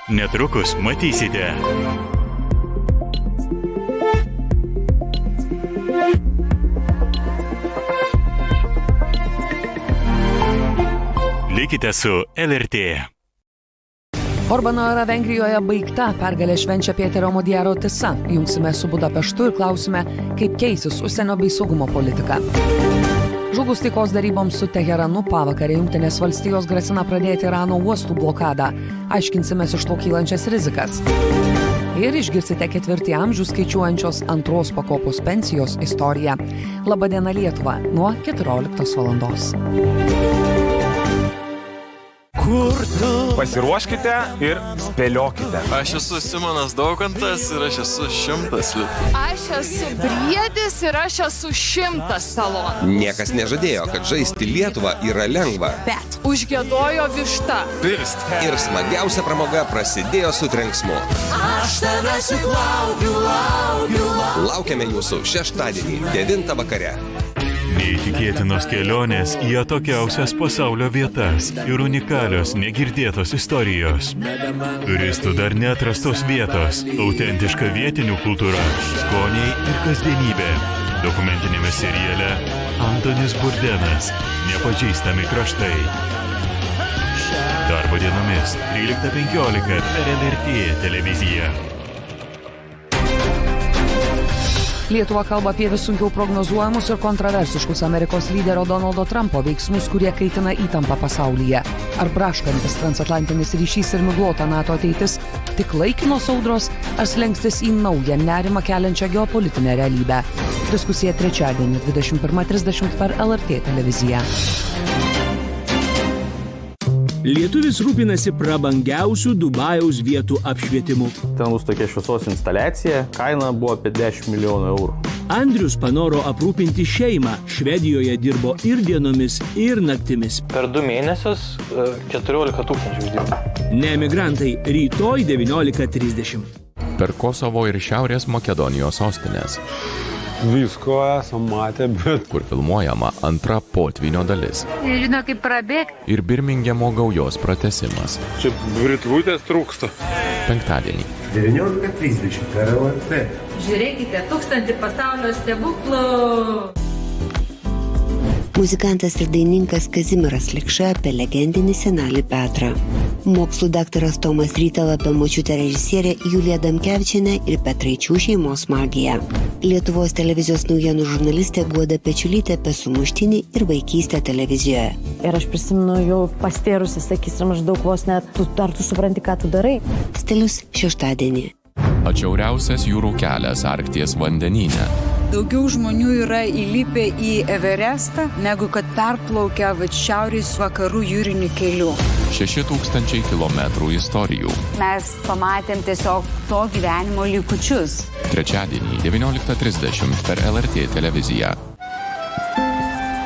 Netrukus matysite. Likite su LRT. Orbano era Vengrijoje baigta, pergalę švenčia Pėterio Modiaro Tisa. Jungsime su Budapeštu ir klausime, kaip keisis užsienio bei saugumo politika. Žlugus taikos daryboms su Teheranu pavakarę Jungtinės valstijos grasina pradėti Irano uostų blokadą. Aiškinsimės iš to kylančias rizikas. Ir išgirsite 4 amžių skaičiuojančios antros pakopos pensijos istoriją. Labadiena Lietuva nuo 14 valandos. Pasiruoškite ir spėliokite. Aš esu Simonas Daukantas ir aš esu 100 litų. Aš esu Briedis ir aš esu 100 talonų. Niekas nežadėjo, kad žaisti Lietuvą yra lengva. Bet užgiedojo višta. Pirst. Ir smagiausia pramoga prasidėjo su trenksmu. Aš tavęs juk laukiu. Laukiame jūsų šeštadienį, 9 vakare. Neįtikėtinos kelionės į atokiausias pasaulio vietas ir unikalios negirdėtos istorijos. Turistų dar neatrastos vietos, autentiška vietinių kultūra, skoniai ir kasdienybė. Dokumentinėme seriale Antonis Burdenas – Nepažįstami kraštai. Darbo dienomis 13:15 per LRT televiziją. Lietuva kalba apie vis sunkiau prognozuojamus ir kontroversiškus Amerikos lyderio Donaldo Trumpo veiksmus, kurie kaitina įtampą pasaulyje. Ar braškantis transatlantinis ryšys ir miglota NATO ateitis tik laikinos audros, ar slengstis į naują nerimą keliančią geopolitinę realybę? Diskusija trečiadienį 21:30 per LRT televiziją. Lietuvis rūpinasi prabangiausių Dubajaus vietų apšvietimu. Ten bus tokia šviesos instaliacija, kaina buvo apie 10 milijonų eurų. Andrius panoro aprūpinti šeimą. Švedijoje dirbo ir dienomis, ir naktimis. Per 2 mėnesius 14 000 uždirbo. Ne emigrantai, rytoj 19:30. Per Kosovo ir Šiaurės Makedonijos sostinės, Visko esam matę, bet... kur filmuojama antra potvynio dalis. Nežinau, kaip prabėgti. Ir Birmingemo gaujos pratęsimas. Čia britvutės trūksta. Penktadienį. 19:30 per LRT. Žiūrėkite, 1000 pasaulio stebuklų. Muzikantas ir dainininkas Kazimieras Likša apie legendinį senelį Petrą. Mokslų daktaras Tomas Rytala apie močiutę režisierę Juliją Damkevičienę ir Petraičių šeimos magiją. Lietuvos televizijos naujienų žurnalistė Guoda Pečiulytė apie sumuštinį ir vaikystę televizijoje. Ir aš prisimenu jau pastėrusi, sakys, maždaug vos net, ar tu supranti, ką tu darai? Stilius šeštadienį. Atšiauriausias jūrų kelias Arkties vandenyne. Daugiau žmonių yra įlipę į Everestą, negu kad perplaukia šiaurės vakarų jūrinių kelių. 6000 kilometrų istorijų. Mes pamatėm tiesiog to gyvenimo likučius. Trečiadienį 19:30 per LRT televiziją.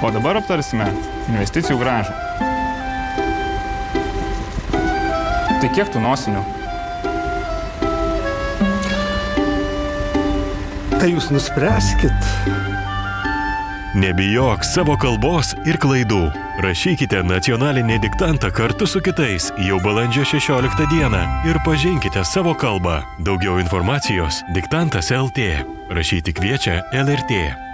O dabar aptarsime investicijų grąžą. Tai kiek tų nosinių? Tai jūs nuspręskit. Nebijok savo kalbos ir klaidų. Rašykite nacionalinį diktantą kartu su kitais jau balandžio 16 dieną ir pažinkite savo kalbą. Daugiau informacijos diktantas LT. Rašyti kviečia LRT.